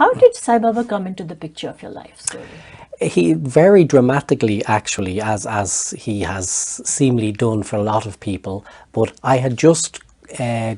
How did Sai Baba come into the picture of your life story? He very dramatically, actually, as he has seemingly done for a lot of people. But I had just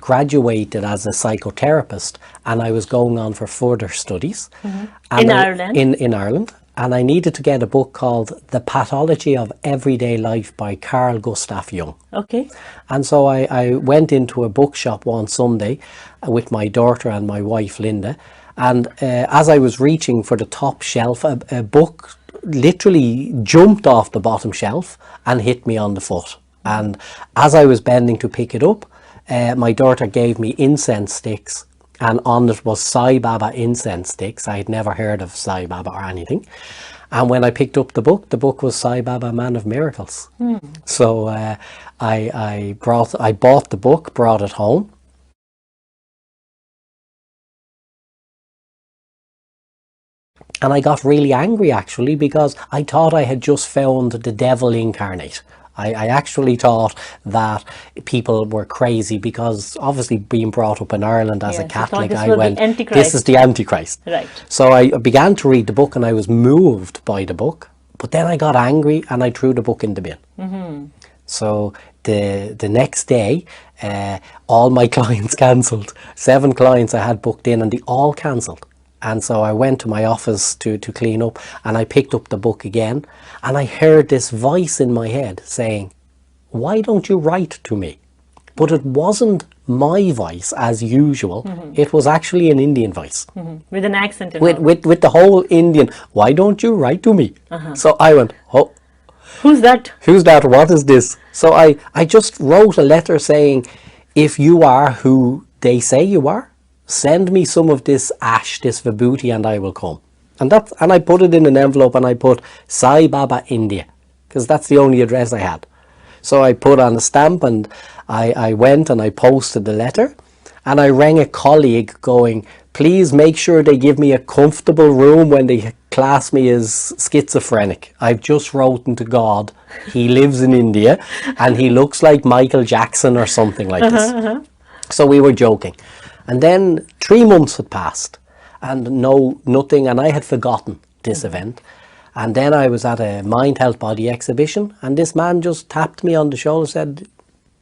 graduated as a psychotherapist, and I was going on for further studies in Ireland. In Ireland, and I needed to get a book called The Pathology of Everyday Life by Carl Gustav Jung. Okay. And so I went into a bookshop one Sunday with my daughter and my wife Linda, and as I was reaching for the top shelf, a book literally jumped off the bottom shelf and hit me on the foot. And as I was bending to pick it up, my daughter gave me incense sticks, and on it was Sai Baba incense sticks. I had never heard of Sai Baba or anything. And when I picked up the book was Sai Baba, Man of Miracles. So I bought the book, brought it home. And I got really angry, actually, because I thought I had just found the devil incarnate. I actually thought that people were crazy, because obviously being brought up in Ireland as a Catholic, I went, this is the Antichrist. Right. So I began to read the book, and I was moved by the book. But then I got angry and I threw the book in the bin. So the next day, all my clients cancelled. 7 clients I had booked in, and they all cancelled. And so I went to my office to clean up, and I picked up the book again, and I heard this voice in my head saying, why don't you write to me? But it wasn't my voice as usual. It was actually an Indian voice. With an accent. With the whole Indian, why don't you write to me? So I went, oh. Who's that? Who's that? What is this? So I just wrote a letter saying, if you are who they say you are, send me some of this ash, this vibhuti, and I will come. And I put it in an envelope, and I put Sai Baba, India, because that's the only address I had. So I put on a stamp, and I went and I posted the letter, and I rang a colleague going, please make sure they give me a comfortable room when they class me as schizophrenic. I've just written to God. He lives in India, and he looks like Michael Jackson or something like this. So we were joking. And then 3 months had passed, and nothing, and I had forgotten this event. And then I was at a Mind, Health, Body exhibition, and this man just tapped me on the shoulder and said,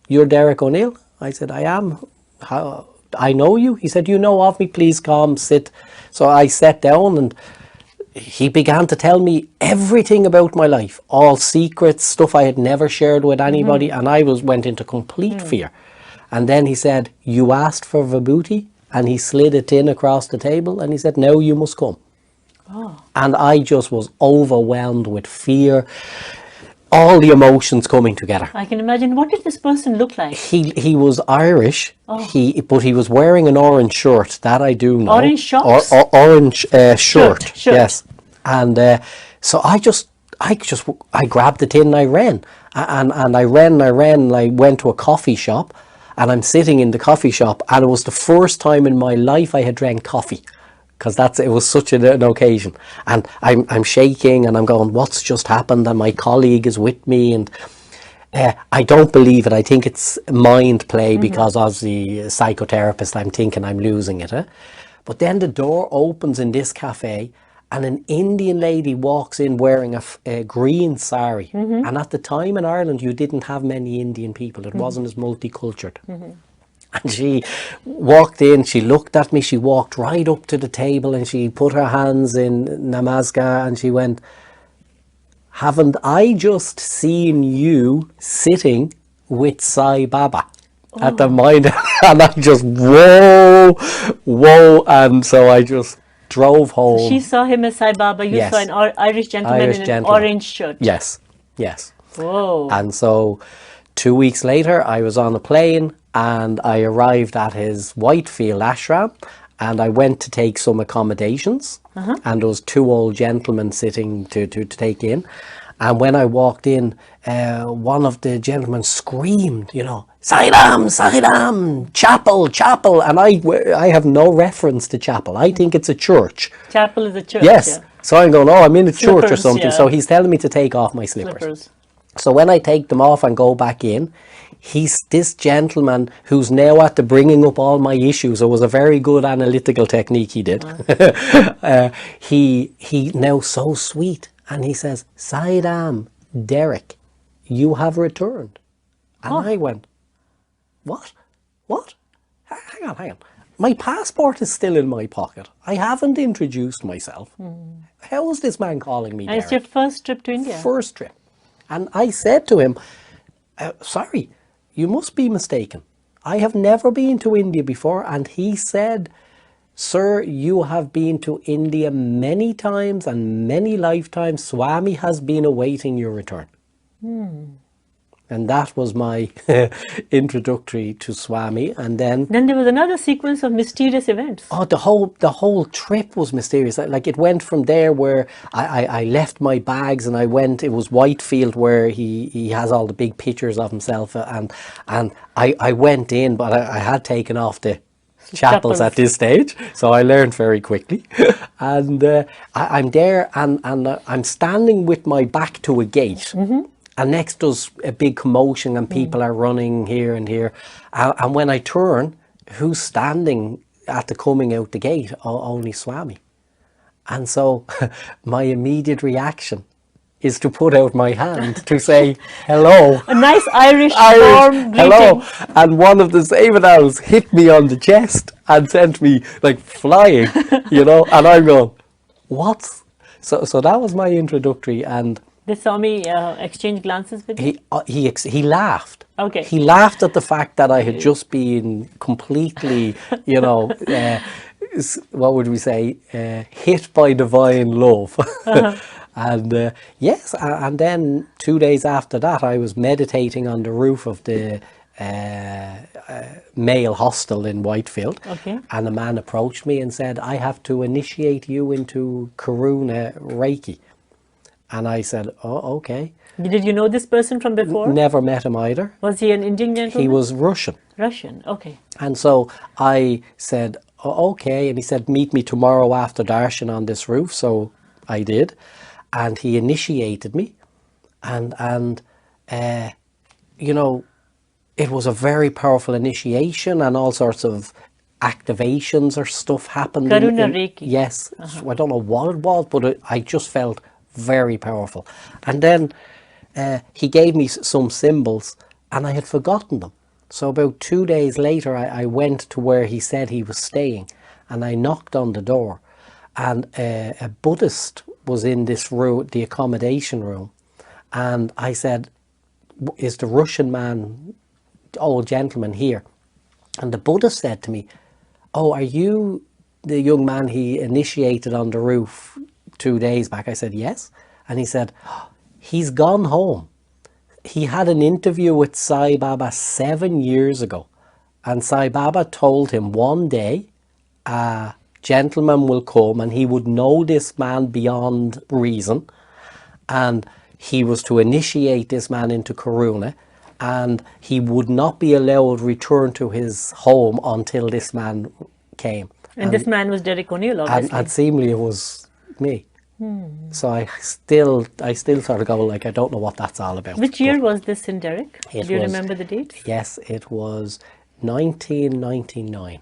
you're Derek O'Neill? I said, I am. How? I know you? He said, you know of me, please come, sit. So I sat down, and he began to tell me everything about my life, all secrets, stuff I had never shared with anybody, and I went into complete fear. And then he said, you asked for vibhuti? And he slid it in across the table, and he said, now you must come. And I just was overwhelmed with fear, all the emotions coming together. I can imagine. What did this person look like? He was Irish, but he was wearing an orange shirt, that I do know. Orange shorts? Orange shirt, shirt. yes. And so I grabbed the tin and I ran. And I ran, and I went to a coffee shop, and I'm sitting in the coffee shop, and it was the first time in my life I had drank coffee, because it was such an occasion. And I'm shaking, and I'm going, what's just happened? And my colleague is with me, and I don't believe it. I think it's mind play, because as the psychotherapist, I'm thinking I'm losing it. But then the door opens in this cafe, and an Indian lady walks in wearing a green sari. And at the time in Ireland, you didn't have many Indian people. It wasn't as multicultured. And she walked in, she looked at me, she walked right up to the table, and she put her hands in namaskar, and she went, haven't I just seen you sitting with Sai Baba at the Mind? And I just, whoa. And so I just drove home. She saw him as Sai Baba. You saw an Irish gentleman in an orange shirt. Yes. Whoa. And so 2 weeks later, I was on a plane, and I arrived at his Whitefield ashram, and I went to take some accommodations, and there was 2 old gentlemen sitting to take in. And when I walked in, one of the gentlemen screamed, Sairam, chapel. And I have no reference to chapel. I think it's a church. Chapel is a church. Yes. Yeah. So I'm going, I'm in a church or something. Yeah. So he's telling me to take off my slippers. So when I take them off and go back in, he's this gentleman who's now at the bringing up all my issues. It was a very good analytical technique he did. He now so sweet, and he says, Saidam, Derek, you have returned. And I went, what? Hang on. My passport is still in my pocket. I haven't introduced myself. How is this man calling me Derek? It's your first trip to India? First trip. And I said to him, sorry, you must be mistaken. I have never been to India before. And he said, sir, you have been to India many times and many lifetimes. Swami has been awaiting your return. And that was my introductory to Swami. And then there was another sequence of mysterious events. Oh, the whole trip was mysterious. Like, it went from there where I left my bags and I went. It was Whitefield, where he has all the big pictures of himself, and I went in, but I had taken off the chapels at this stage, so I learned very quickly. And I'm there, and I'm standing with my back to a gate. And next does a big commotion, and people are running here and here. And when I turn, who's standing at the coming out the gate? Only Swami. And so my immediate reaction is to put out my hand to say hello. A nice Irish warm hello. And one of the Saivadals hit me on the chest and sent me like flying, and I'm going, what? So that was my introductory. And did Swami exchange glances with you? He laughed. Okay. He laughed at the fact that I had just been completely, what would we say, hit by divine love. And yes, and then 2 days after that, I was meditating on the roof of the male hostel in Whitefield. Okay. And a man approached me and said, I have to initiate you into Karuna Reiki. And I said, oh, okay. Did you know this person from before? Never met him either. Was he an Indian gentleman? He was Russian. Russian, okay. And so I said, oh, okay. And he said, meet me tomorrow after darshan on this roof. So I did. And he initiated me. And it was a very powerful initiation, and all sorts of activations or stuff happened. Karuna Reiki. Yes. I don't know what it was, but I just felt very powerful. And then he gave me some symbols, and I had forgotten them. So about 2 days later, I went to where he said he was staying, and I knocked on the door, and a Buddhist was in this room, the accommodation room, and I said, is the Russian man, old gentleman, here? And the Buddhist said to me, oh, are you the young man he initiated on the roof 2 days back? I said, yes. And he said, oh, he's gone home. He had an interview with Sai Baba 7 years ago. And Sai Baba told him one day, a gentleman will come and he would know this man beyond reason. And he was to initiate this man into Karuna. And he would not be allowed to return to his home until this man came. And this man was Derek O'Neill, obviously. And seemingly it was me. So I still sort of go like, I don't know what that's all about. Which year was this in Derek? Do you remember the date? Yes, it was 1999.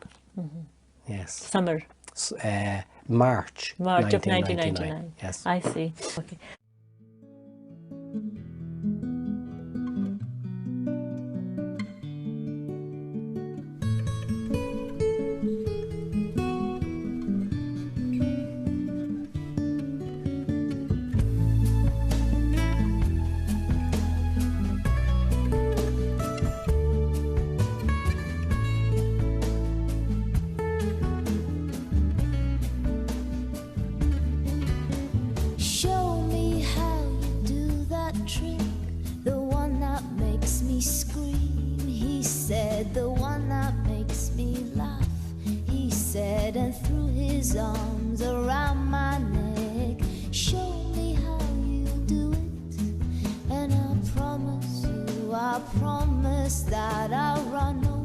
Yes. Summer. March. March of 1999. Yes. I see. Okay. The one that makes me laugh, he said, and threw his arms around my neck. Show me how you do it, and I promise that I'll run away.